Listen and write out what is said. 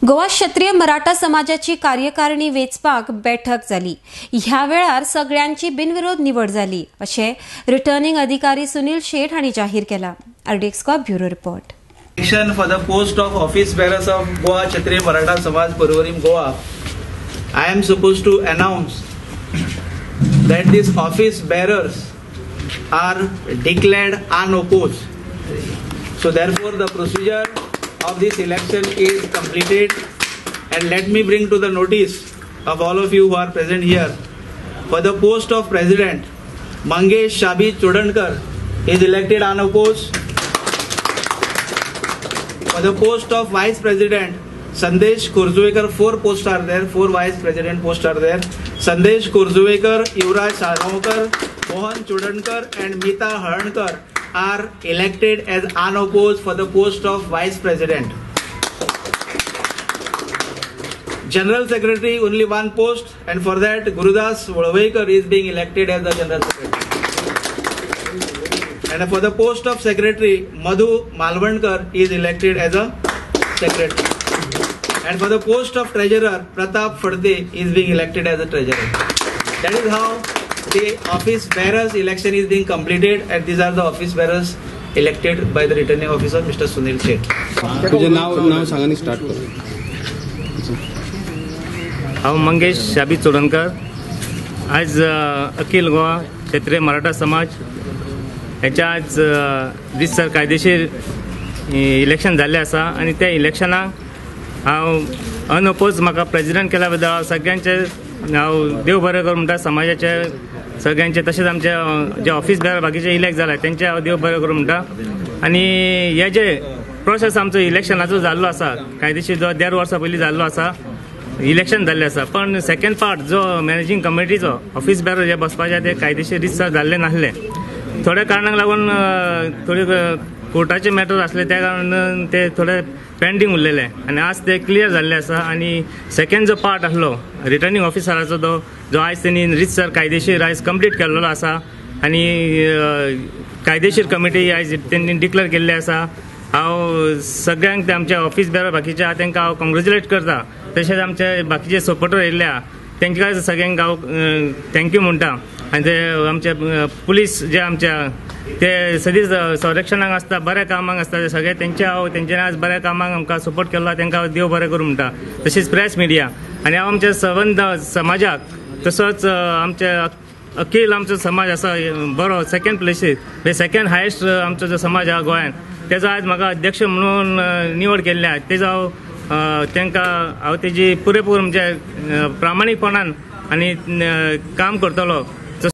गोवा क्षत्रिय मराठा समाजाची कार्यकारिणी वेचपाक बैठक जाली। ह्या वेळार सगळ्यांची बिनविरोध निवड जाली अशें रिटर्निंग अधिकारी सुनील शेठ हांणी जाहीर केला। RDX bureau report. Election for the post of office bearers of Goa Kshatriya Maratha Samaj Purvarim Goa. I am supposed to announce that these office bearers are declared unopposed. So therefore the procedure of this election is completed, and let me bring to the notice of all of you who are present here, for the post of president Mangesh Shabi Chodankar is elected unopposed. For the post of vice president Sandesh Kurzwekar, 4 posts are there, 4 vice president posts are there. Sandesh Kurzwekar, Yuvraj Sarvankar, Mohan Chodankar and Meeta Harankar are elected as unopposed for the post of vice president. General secretary, only 1 post, and for that Gurudas Wadavekar is being elected as the general secretary. And for the post of secretary, Madhu Malvankar is elected as a secretary. And for the post of treasurer, Pratap Fadde is being elected as a treasurer. That is how the office bearers election is being completed, and these are the office bearers elected by the returning officer, Mr. Sunil Sheth. Now सांगानी start करू। हांव मंगेश शाबी चोडणकर। आज अखिल गोवा क्षत्रिय मराठा समाज हेच्या आज रितसर कायदेशीर election जाल्लें आसा, आनी त्या इलेक्शनाक हांव अनअपोज म्हाका प्रेसिडेंट केल्या बद्दल सगळ्यांचे हांव देव बरें करूं म्हणटा। समाजाचे सगळ्यांचे, तशेंच आमचे जे ऑफिस बेअर बाकीचे इलेक्ट जाला तेंचे हांव देव बरें करूं म्हणटा। आनी हे जे प्रोसेस आमचो इलेक्शनाचो जाल्लो आसा, कायदेशीर जो 1.5 वर्सां पयलीं जाल्लो आसा, इलेक्शन जाल्लें आसा, पण सेकंड पार्ट जो मॅनेजिंग कमिटीचो ऑफिस बेअर जे बसपाचे ते कायदेशीर रितसर जाल्लें नासलें। थोड्या कारणाक लागून थोडे कोर्टाचे मॅटर आसले, त्या कारणान ते थोडे पेंडिंग उरलेले, आनी आज ते क्लियर जाल्ले आसा। आनी सेकंड जो पार्ट आसलो रिटर्निंग ऑफिसराचो तो जो आज त्यांनी रितसर कायदेशीर आज कंप्लीट केल्लो आसा, आनी कायदेशीर कमिटी आज त्यांनी डिक्लेअर केल्ली आसा। हांव सगळ्यांक ते आमच्या ऑफिस बेअर बाकीचे आहा तांकां हांव कॉंग्रेच्युलेट करता। तशेंच आमचे बाकीचे सपोर्टर येयल्या तांकां सगळ्यांक हांव थँक्यू म्हणटा। आनी ते आमचे पुलीस जे आमच्या ते सदींच संरक्षणाक आसता, बऱ्या कामाक आसता, ते सगळे तेंच्यानी आज बऱ्या कामाक आमकां सपोर्ट केलो, तांकां देव बरें करूं म्हणटा। तशेंच प्रेस मिडिया आनी हांव आमच्या संबंध समाजाक, तसोच आमचे अखिल आमचो समाज आसा बरो सेकंड प्लेसीर, सेकंड हायेस्ट आमचो जो समाज आहा गोंयांत, तेजो आज म्हाका अध्यक्ष म्हणून निवड केल्ल्या, तेजो हांव तांकां हांव तेजी पुरेपूर म्हणजे प्रामाणीकपणान आनी काम करतलो।